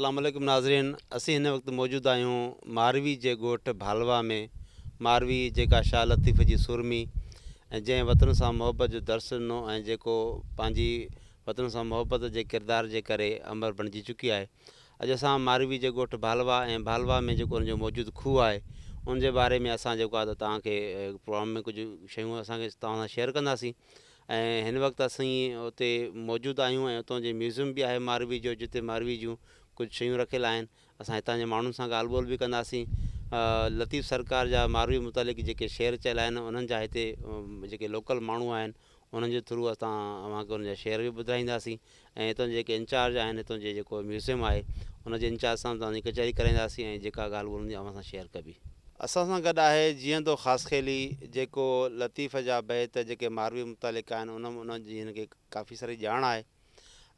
अस्सलाम वालेकुम नाज़रीन। असीं हिन वक़्तु मौजूदु आहियूं मारवी जे ॻोठ भालवा में। मारवी जेका शाह लतीफ़ जी सुरमी ऐं जंहिं वतन सां मुहबत जो दर्सु ॾिनो ऐं जेको पंहिंजी वतन सां मुहबत जे किरदार जे करे अमर बणिजी चुकी आहे। अॼु असां मारवी जे ॻोठ भालवा ऐं भालवा में जेको हुनजो मौजूदु खूह आहे उन जे बारे में असां जेको आहे त तव्हांखे प्रोग्राम में कुझु शयूं असांखे तव्हां सां शेयर कंदासीं। ऐं हिन वक़्तु असीं उते मौजूदु आहियूं ऐं उतां जो म्यूज़ियम बि आहे मारवी जो, जिते मारवी जूं कुझु शयूं रखियल आहिनि। असां हितां जे माण्हुनि सां ॻाल्हि ॿोल बि कंदासीं। लतीफ़ सरकार जा मारवी मुतालिक़ जेके शेयर चयल आहिनि उन्हनि जा हिते जेके लोकल माण्हू आहिनि उन्हनि जे थ्रू असां तव्हांखे उन जा शेयर बि ॿुधाईंदासीं। ऐं हितां जेके इंचार्ज आहिनि हितां जे जेको म्यूज़ियम आहे उनजे इंचार्ज सां तव्हांजी कचहरी कराईंदासीं ऐं जेका ॻाल्हि ॿोल हूंदी असां सां शेयर कबी। असां सां गॾु आहे जीअंदो ख़ासखेली जेको लतीफ़ जा बैत जेके मारवी मुतालिक़ आहिनि उनजी हिनखे काफ़ी सारी ॼाण आहे।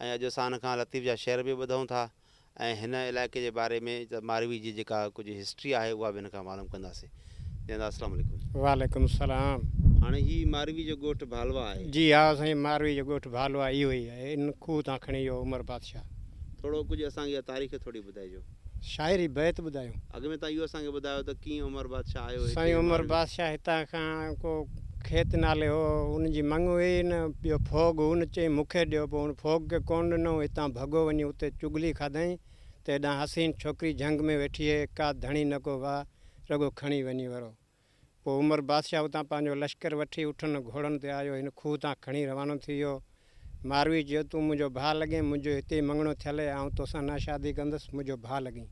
ऐं अॼु असां हिन खां लतीफ़ जा शेयर बि ॿुधूं था ऐं हिन इलाइक़े जे बारे में त मारवी जी जेका कुझु हिस्ट्री आहे उहा बि हिन खां मालूम कंदासीं। जीअंदा अस्सलाम वालेकुम। वालेकुम सलाम। हाणे हीअ मारवी जो ॻोठ भालवा आहे। जी हाँ, साईं मारवी जो ॻोठ भालवा इहो ई आहे। इन खूह तां खणी वियो उमर बादशाह। थोरो कुझु असांखे तारीख़ थोरी ॿुधाइजो। शाइरी बैत ॿुधायूं। अॻु में तव्हां इहो असांखे ॿुधायो त कीअं उमर बादशाह आयो साईं उमर बादशाह हितां खां को खेत नाले हो उनजी मंग हुई न ॿियो फोग हुन चई मूंखे ॾियो, पोइ हुन फोग खे कोन ॾिनो, हितां भॻो वञी उते चुगली खाधईं त हेॾां हसीन छोकिरी झंग में वेठी आहे, का धणी न को वाह, रुॻो खणी वञी वरो। पोइ उमर बादशाह उतां पंहिंजो लश्कर वठी उठनि घोड़नि ते आयो, हिन खूह तां खणी रवानो थी वियो। मारवी चयो तूं मुंहिंजो भाउ लॻे, मुंहिंजो हिते मङणो थियल आहे, ऐं तोसां न शादी कंदुसि, मुंहिंजो भाउ लॻी।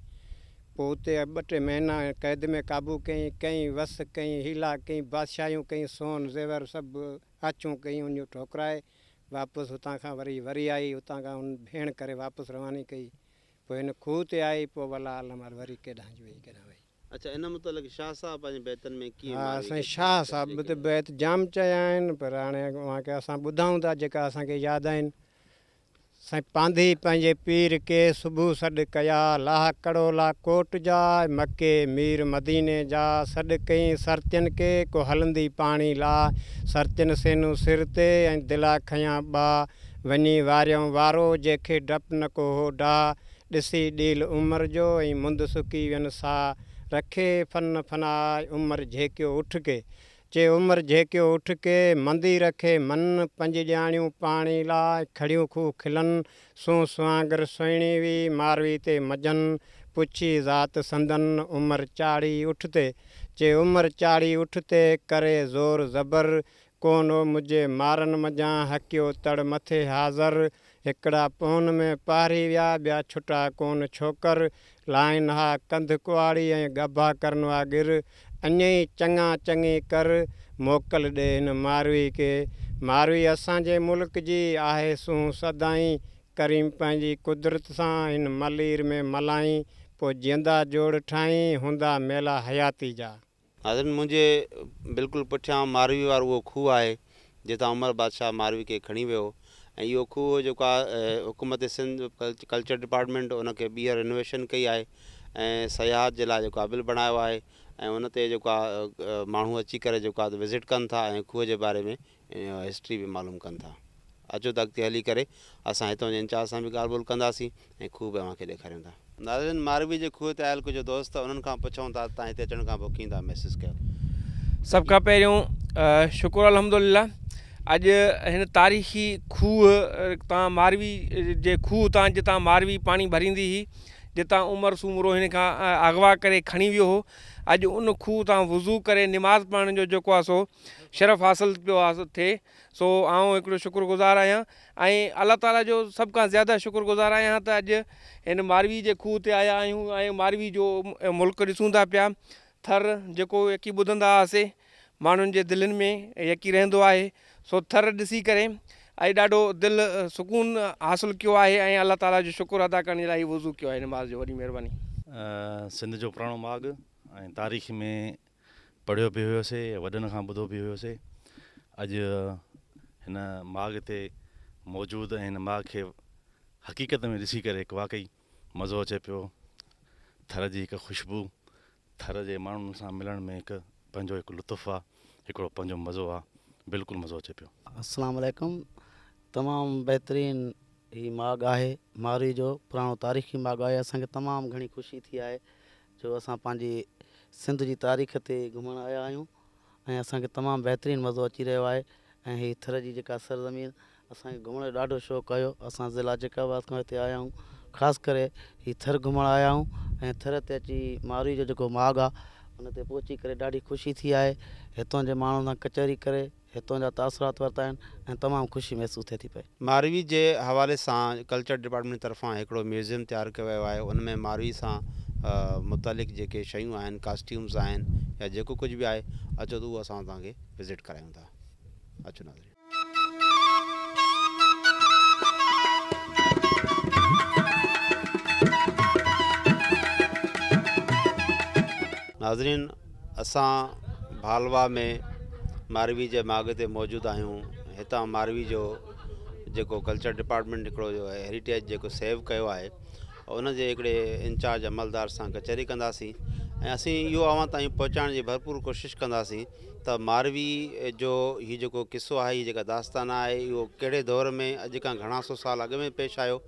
पोइ उते 2-3 महीना क़ैद में काबू कयईं, कई वस कई, हीला कई, बादशाहियूं कई, सोन ज़ेवर सभु आचूं कयूं, उन ठोकराए वापसि हुतां खां वरी आई, हुतां खां हुन भेण करे वापसि रवानी कई। पोइ हिन खूह ते आई, पोइ भला आलमार वरी केॾांहुं जी वई केॾांहुं वई। अच्छा, इन मुतालिक़ शाह साहब पंहिंजे बैतनि में कीअं? हा साईं, शाह साहब त बैत जाम चया आहिनि, पर हाणे उनखे असां ॿुधायूं था जेका असांखे यादि आहिनि। साईं पांधी पंहिंजे पीर के सुबुह सॾु कया, लाह कड़ोला कोट जा, मके मीर मदीने जा, सॾु कई सरतियनि के को हलंदी पाणी ला, सरतियनि सेनू सिर ते ऐं दिला खयां ॿा, वञी वारियूं वारो जंहिंखे डपु न को हो डाह, ॾिसी ॾील उमिरि जो ऐं मुंदि सुकी वियनि साह, रखे फन फनाए उमिरि झेकियो उठ के, चे उमिरि झेकियो उठ के, मंदी रखे मन पंज ॼाणियूं पाणी लाइ, खड़ियूं खूह खिलनि सूं सुहांगर सुहिणी हुई, मारवी ते मजन पुछी ज़ात संदन, उमिरि चाढ़ी उठ ते, चे उमिरि चाढ़ी उठ ते, करे ज़ोर ज़बर कोन हो मुझे मारन मजां, हकियो तड़ मथे हाज़र, हिकिड़ा पोन में पारी विया, ॿिया छुटा कोन छोकर, लाइन हा कंध कुआड़ी ऐं गभा करन वागिर, अञई चङा चङी कर, मोकल ॾे हिन मारवी के, मारवी असांजे मुल्क जी आहे सूं सदाईं, करीम पंहिंजी कुदरत सां हिन मलीर में मलाईं, पोइ जिंदा जोड़ ठाहीं हूंदा मेला हयाती जा। नाज़रीन, मुंहिंजे बिल्कुलु पुठियां मारवी वारो उहो खूह आहे जितां उमर बादशाह मारवी खे खणी वियो। ऐं इहो खूह जेको आहे हुकूमत सिंध कल्चर डिपार्टमेंट उनखे ॿीहर रिनोवेशन कई आहे ऐं सयाहत जे लाइ जेको क़ाबिल बणायो आहे। ऐं उन ते जेको आहे माण्हू अची करे जेको आहे विज़िट कनि था ऐं खूह जे बारे में हिस्ट्री बि मालूम कनि था। अचो त अॻिते हली करे असां हितां जे इंचार्ज सां बि ॻाल्हि ॿोल कंदासीं ऐं खूह बि तव्हांखे ॾेखारियूं था। नाज़रीन, मारवी जे खूह ते आयल कुझु दोस्त उन्हनि खां पुछूं था तव्हां हिते अचण खां पोइ कीअं था महसूसु कयो? सभ खां पहिरियों शुक्र अल्हम्दुलिल्लाह, अॼु हिन तारीख़ी खूह तां मारवी जे खूह तां जितां मारवी पाणी भरींदी हुई, जितां उमर सूमरो हिन खां अगवा करे खणी वियो हो, अॼु उन खूह तां वज़ू करे निमाज़ पढ़ण जो जेको आहे सो शरफ़ हासिलु पियो आहे थिए। सो आउं हिकिड़ो शुक्रगुज़ार आहियां ऐं अलाह ताला जो सभ खां ज़्यादा शुक्रगुज़ार आहियां त अॼु हिन मारवी जे खूह ते आया आहियूं ऐं मारवी जो मुल्क ॾिसूं था पिया। थर जेको यकी ॿुधंदा हुआसीं माण्हुनि जे दिलनि में यकी रहंदो आहे, सो थर ॾिसी करे ऐं ॾाढो दिलि सुकून हासिलु कयो आहे ऐं अलाह ताला जो शुक्र अदा करण लाइ वज़ू कयो आहे। नमाज़ जो वॾी महिरबानी। सिंध जो पुराणो माॻु ऐं तारीख़ में पढ़ियो बि हुयोसीं, वॾनि खां ॿुधो बि हुयोसीं। अॼु हिन माॻ ते मौजूदु ऐं हिन माॻ खे हक़ीक़त में ॾिसी करे हिकु वाक़ई मज़ो अचे पियो। थर जी हिकु ख़ुशबू, थर जे माण्हुनि सां मिलण में हिकु पंहिंजो हिकु लुत्फ़ु आहे, हिकिड़ो पंहिंजो मज़ो आहे, बिल्कुलु मज़ो अचे पियो। अस्सलाम वालेकुम। तमामु बहितरीनु ही माॻ आहे मारवी जो पुराणो तारीख़ी माॻ आहे। असांखे तमामु घणी ख़ुशी थी आहे जो असां पंहिंजी सिंध जी तारीख़ ते घुमण आया आहियूं ऐं असांखे तमामु बहितरीनु मज़ो अची रहियो आहे। ऐं हीअ थर जी जेका सरज़मीन असांखे घुमण जो ॾाढो शौक़ु कयो। असां ज़िला जैकाबाद खां हिते आया आहियूं, ख़ासि करे हीअ थर घुमण आया आहियूं ऐं थर ते अची मारवी जो जेको माॻ आहे उन ते पहुची करे ॾाढी ख़ुशी थी आहे। हितां जे माण्हुनि सां कचहरी करे हितां जा तासुरात वरिता आहिनि ऐं तमामु ख़ुशी महसूसु थिए थी पई। मारवी जे हवाले सां कल्चर डिपार्टमेंट तरफ़ां हिकिड़ो म्यूज़ियम तयारु कयो वियो आहे। उन में मारवी सां मुतालिक़ जेके शयूं आहिनि, कास्ट्यूम्स आहिनि या जेको कुझु बि आहे, अचो त उहो असां तव्हांखे विज़िट करायूं था। अचो नाज़रीन। नाज़रीन, असां भालवा में मारवी जे माॻ ते मौजूदु आहियूं। हितां मारवी जो जेको कल्चर डिपार्टमेंट हिकिड़ो जो हेरिटेज जेको सेव कयो आहे उन जे हिकिड़े इंचार्ज अमलदार सां कचहरी कंदासीं ऐं असीं इहो अवां ताईं पहुचाइण जी भरपूर कोशिशि कंदासीं त मारवी जो हीउ जेको किस्सो आहे, हीअ जेका दास्तान आहे, इहो कहिड़े दौर में अॼु खां घणा सौ साल अॻु में पेश आयो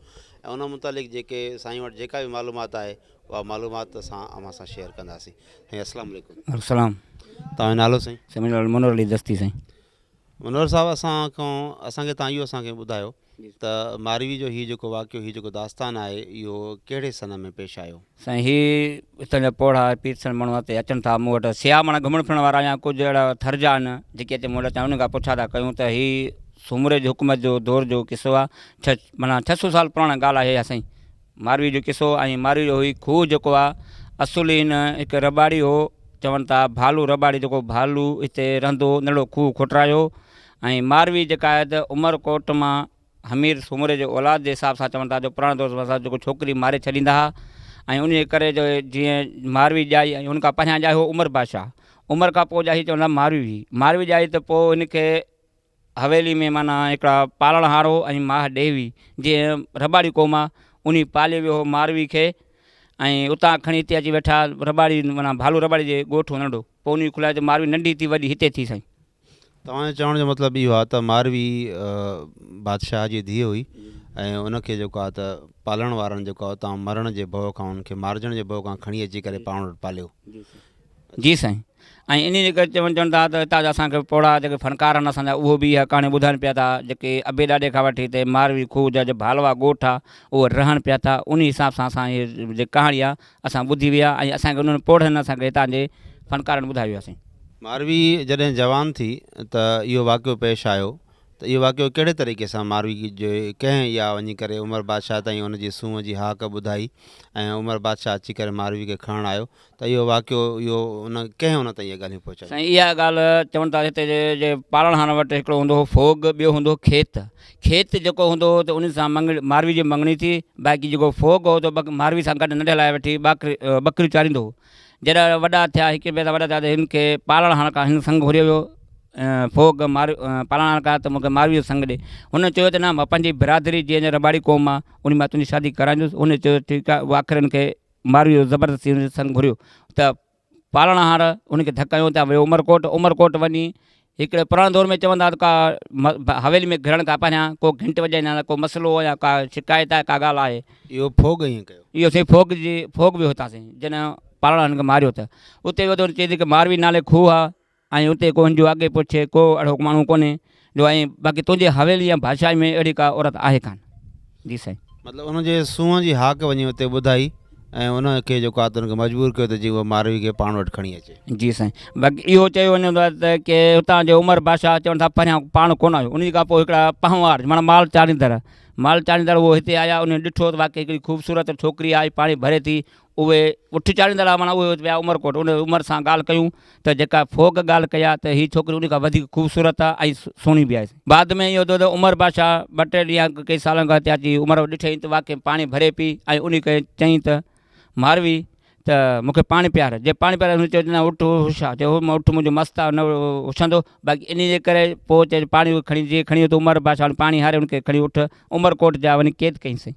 ऐं उन मुतालिक़ जेके साईं वटि जेका बि मालूमात आहे उहा मालूमात असां अवां सां शेयर कंदासीं। साईं अस्सलाम वालेकुम। सलाम। तव्हांजो नालो साईं? साईं मनोहर अली दस्ती साईं। मनोहर साहिबु, असांखे तव्हां इहो असांखे ॿुधायो त मारवी जो हीउ जेको वाक़ियो, हीउ जेको दास्तान आहे, इहो कहिड़े सन में पेश आयो? साईं हीउ हितां जा पोड़ा पीरसन माण्हू हिते अचनि था मूं वटि, सिया माना घुमण फिरण वारा या कुझु अहिड़ा थरजा आहिनि जेके अची मूं वटि अचनि, उन खां पुछा था कयूं त हीउ सूमरे जो हुकूमत जो दौर जो किस्सो आहे। माना 600 साल पुराणा ॻाल्हि आहे साईं मारवी जो किस्सो। ऐं मारवी जो हीउ खूह जेको आहे असुली हिन हिकु रबाड़ी हो, चवनि था भालू रबाड़ी, जेको भालू हिते रहंदो नंढो खूह खुटरायो। ऐं मारवी जेका आहे त उमरकोट मां हमीर सूमरे जो औलाद जे हिसाब सां चवनि था जो पुराणे दौर सां जेको छोकिरी मारे छॾींदा हुआ ऐं उन करे जो जीअं मारवी ॼाई ऐं उन खां पहिरियां ॼायो उमर बादशाह, उमर खां पोइ ॼाई चवंदा मारवी ॼाई त पोइ हिनखे हवेली में माना हिकिड़ा पालणहार हो ऐं माह ॾेवी जीअं रबाड़ी क़ौम आहे उन पाले वियो हो मारवी खे ऐं उतां खणी हिते अची वेठा रबाड़ी माना भालू रबाड़ी जे ॻोठु नंढो, पोइ उन खुलाए त मारवी नंढी थी वॾी हिते थी साईं। तव्हांजो चवण जो मतिलबु इहो आहे त मारवी बादशाह जी धीउ हुई ऐं उनखे जेको आहे त पालण वारनि जेको आहे उतां मरण जे भउ खां उनखे मारजण जे भउ खां खणी अची करे पाण वटि पालियो। जी साईं। ऐं इन जे करे चवनि था त हितां जा असांखे पोड़ा जेके फनकार आहिनि असांजा उहो बि इहा कहाणी ॿुधाइनि पिया था, जेके अबे ॾाॾे खां वठी हिते मारवी खूह जा जो भालवा ॻोठ आहे उहो रहनि पिया था। उन हिसाब सां असां इहे जेकी कहाणी आहे असां ॿुधी विया ऐं असांखे उन्हनि पोड़नि असांखे हितां जे फनकारनि ॿुधायो वियासीं। मारवी जॾहिं जवान थी त इहो वाक़ियो पेश आयो, त इहो वाक़ियो कहिड़े तरीक़े सां मारवी जे कंहिं या वञी करे उमर बादशाह ताईं उनजी सूंहं जी हाक ॿुधाई ऐं उमर बादशाह अची करे मारवी खे खणणु आयो, त इहो वाक़ियो इहो कंहिं उन ताईं इहे ॻाल्हियूं पहुचायूं? साईं इहा ॻाल्हि चवनि था हिते जे पालणहार वटि हिकिड़ो हूंदो हो फोग, ॿियो हूंदो हो खेत जेको हूंदो हो त उन सां मारवी जी मंगणी थी। बाक़ी जेको फोग हो त मारवी सां गॾु नंढे लाइ वठी बकरियूं चारींदो हो। जॾहिं वॾा थिया, हिकु ॿिए सां वॾा थिया त हिन खे पालणहार खां हिन संग घुरियो वियो फोग पालणहार खां त मूंखे मारवी जो संग ॾे। हुन चयो त न मां पंहिंजी बिरादरी जीअं रबाड़ी क़ौम आहे उन मां तुंहिंजी शादी कराईंदुसि। उन चयो ठीकु आहे। उहा आख़िर हुनखे मारवी जो ज़बरदस्ती हुन संग घुरियो त पालणहार उनखे धकायूं था वियो उमरकोट वञी हिकिड़े पुराणे दौर में चवंदा त का हवेली में घिरण खां पहिरियां को घंट वॼाईंदा, को मसइलो या का शिकायत आहे, का ॻाल्हि आहे, इहो फोग ईअं कयो? इहो साईं फोग बि हुतासीं जॾहिं पालण खे मारियो त उते वधो चए थी की मारवी नाले खूह आहे ऐं उते को हिनजो अॻे पुछे को अहिड़ो माण्हू कोन्हे जो ऐं बाक़ी तुंहिंजे हवेली या भाषा में अहिड़ी का औरत आहे कान। जी साईं। मतिलबु उनजे सूंहं जी हाक वञी उते ॿुधाई ऐं उनखे जेको आहे त उनखे मजबूर कयो त जीअं उहा मारवी खे पाण वटि खणी अचे। जी साईं। बाक़ी इहो चयो वञे त की हुतां जो उमर बादशाह चवनि था पहिरियां पाण कोन आयो। उन खां पोइ हिकिड़ा पहवार माना माल चाढ़ींदड़ उहो हिते आया। उन ॾिठो त वाक़ई हिकिड़ी ख़ूबसूरत छोकिरी आई, पाणी भरे थी। उहे उठ चाढ़ींदड़ माना उहे विया उमरकोट, उन उमर सां ॻाल्हि कयूं त जेका फोग ॻाल्हि कया त हीअ छोकिरी उन खां वधीक ख़ूबसूरत आहे ऐं सुहिणी बि आहे। बाद में इहो थियो त उमर बादशाह 2-3 ॾींहं कई सालनि खां हिते अची उमर ॾिठईं त वाक़ई पाणी भरे पई ऐं उन खे चयईं त मारवी त मूंखे पाणी पियार। जे पाणी पियार हुन चयो न उठ होशा, चयो मां उठ मुंहिंजो मस्तु आहे न उछंदो। बाक़ी इन जे करे पोइ चए पाणी खणी जीअं खणी त उमर बादशाह पाणी हारे उनखे खणी उठ उमरकोट जा वञी क़ैद कईंसीं।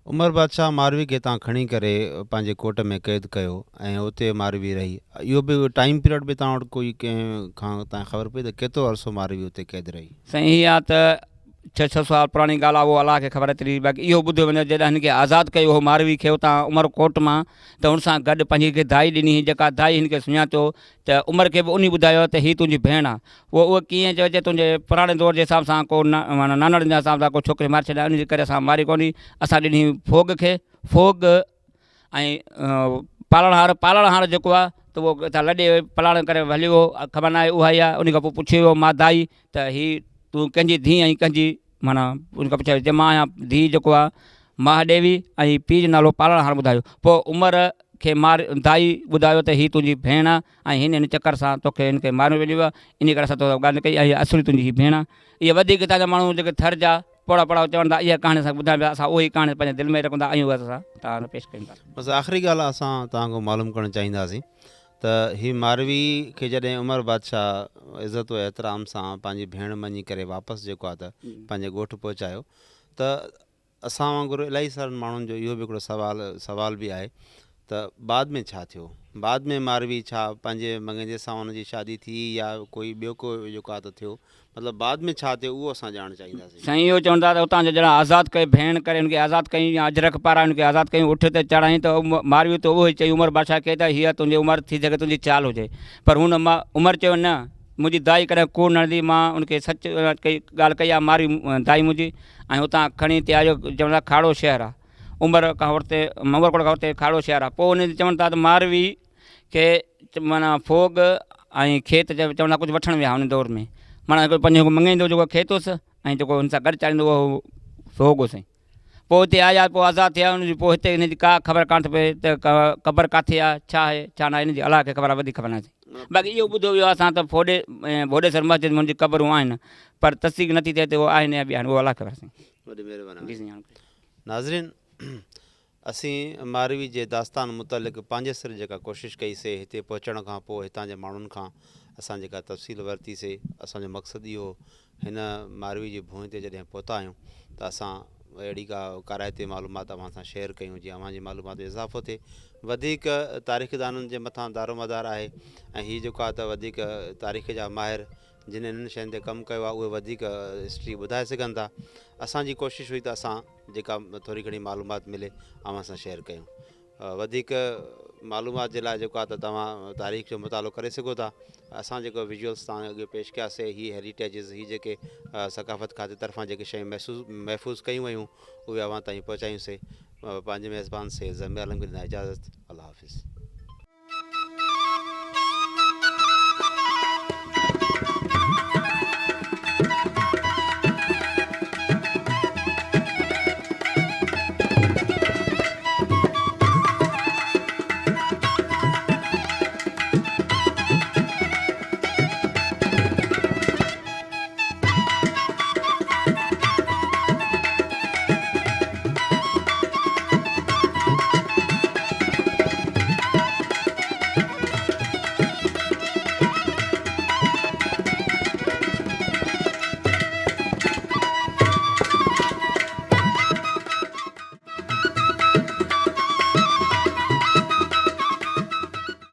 उमर बादशाह मारवी खे तव्हां खणी करे पंहिंजे कोट में क़ैद कयो ऐं उते मारवी रही। इहो बि टाइम पीरियड बि तव्हां वटि कोई कंहिं खां तव्हांखे ख़बर पई त केतिरो अरसो मारवी उते क़ैद रही? साईं इहा त 600 साल पुराणी ॻाल्हि आहे, उहो अलाह खे ख़बर एतिरी। बाक़ी इहो ॿुधियो वञे जॾहिं हिनखे आज़ादु कयो हो मारवी खे उतां उमरकोट मां, त हुन सां गॾु पंहिंजी हिकु दाई ॾिनी हुई, जेका दाई हिनखे सुञातो त उमर खे बि उन ॿुधायो त हीअ तुंहिंजी भेण आहे। उहो कीअं चइजे तुंहिंजे पुराणे दौर जे हिसाब सां को माना नानड़नि जे हिसाब सां को छोकिरी मारे छॾिया, उन जे करे असां मारी कोन्हे। असां ॾिनी फोग खे, फोग ऐं पालणहार जेको आहे त उहो हितां लॾे पलाण करे हलियो, ख़बर न आहे उहा ई आहे। उन खां पोइ पुछियो वियो मां दाई त हीअ तूं कंहिंजी धीउ ऐं कंहिंजी, माना उन खां पुछियो मां आहियां धीउ जेको आहे महादेवी ऐं पीउ जो नालो पालणहार ॿुधायो। पोइ उमर खे दाई ॿुधायो त हीअ तुंहिंजी भेण आहे ऐं हिन चकर सां तोखे हिनखे मारियो वेंदो आहे, इन करे असां तो ॻाल्हि कई ऐं असली तुंहिंजी हीअ भेण आहे। इहा वधीक हितां जा माण्हू जेके थर जा पोड़ा चवनि था इहा कहाणी असां ॿुधायूं पिया, असां उहा ई कहाणी पंहिंजे दिलि में रखंदा आहियूं, असां तव्हां पेश कयूं था। बसि आख़िरी ॻाल्हि असां तव्हांखां मालूम करणु चाहींदासीं त हीअ मारवी खे जॾहिं उमर बादशाह इज़त व एतिराम सां पंहिंजी भेण मञी करे वापसि जेको आहे त पंहिंजे ॻोठु पहुचायो, त असां वांगुरु इलाही सारनि माण्हुनि जो इहो बि हिकिड़ो सवाल बि आहे त बाद में छा थियो? बाद में मारवी छा पंहिंजे मंगेजे सां हुनजी शादी थी या कोई ॿियो को जेको आहे त थियो, मतिलबु बाद में छा थियो उहो असां ॼाणणु चाहींदासीं। साईं इहो चवंदा त उतां जो ॼणा आज़ादु कई भेण करे हुनखे आज़ादु कई या अजरक पारां हुनखे आज़ादु कयूं, उठ ते चढ़ाई त मारवी त उहो ई चई उमर बादशाह खे त हीअ तुंहिंजी उमिरि थी सघे तुंहिंजी चाल हुजे, पर हुन उमर चयो न मुंहिंजी दाई कॾहिं कूड़ न हणंदी, मां उनखे सच कई ॻाल्हि कई आहे मारवी दाई मुंहिंजी, ऐं हुतां खणी हिते आयो चवंदा खाड़ो शहर आहे, उमरकोट खां वरिते खाड़ो शहर आहे। पोइ उन चवनि था त मारवी खे माना फोग ऐं खेत चवंदा कुझु वठणु विया हुन दौर में, माना हिकिड़ो पंहिंजो मंगाईंदो जेको खेत हुउसि ऐं जेको हुन सां गॾु चालींदो उहो फोग हुउसि। पोइ हिते आया, पोइ आज़ादु थिया, हुनजी पोइ हिते हिनजी का ख़बर कान थी पए त क़बर किथे आहे, छा आहे छा न आहे, हिनजी अलाह खे ख़बर आहे, वधीक ख़बर न आहे। बाक़ी इहो ॿुधो वियो आहे असां त भोॾेसर मस्जिद में मुंहिंजी क़बरूं आहिनि, पर तस्दीक नथी थिए त उहो आहिनि या ॿिया आहिनि, उहो अलाह ख़बर आहे। वॾी महिरबानी। नाज़रीन, असीं मारवी जे दास्तान मुतलिक़ पंहिंजे सिर जेका कोशिशि कईसीं हिते पहुचण खां पोइ हितां जे माण्हुनि खां असां जेका तफ़सील वरितीसीं, असांजो मक़सदु इहो हिन मारवी जी भूमि ते जॾहिं पहुता आहियूं त असां अहिड़ी का काराइती मालूमात अव्हां सां शेयर कयूं जीअं अव्हांजी मालूमात में इज़ाफ़ो थिए। वधीक तारीख़दाननि जे मथां दारोमदार आहे ऐं हीअ जेको आहे त वधीक तारीख़ जा माहिर जिन हिननि शयुनि ते कमु कयो आहे उहे वधीक हिस्ट्री ॿुधाए सघनि था। असांजी कोशिशि हुई त असां जेका थोरी घणी मालूमात मिले अव्हां सां शेयर कयूं। वधीक मालूमात जे लाइ जेको आहे त तव्हां तारीख़ जो मुतालो करे सघो था। असां जेको विजुअल्स तव्हां अॻे पेश कयासीं, हीअ हेरिटेजिस, हीअ जेके सकाफ़त खाते तरफ़ां जेके शयूं महफ़ूज़ कयूं वयूं उहे अव्हां ताईं पहुचायूंसीं। पंहिंजे मेज़बान से ज़मीर आलम खे ॾिना इजाज़त। अल्लाह हाफ़िज़।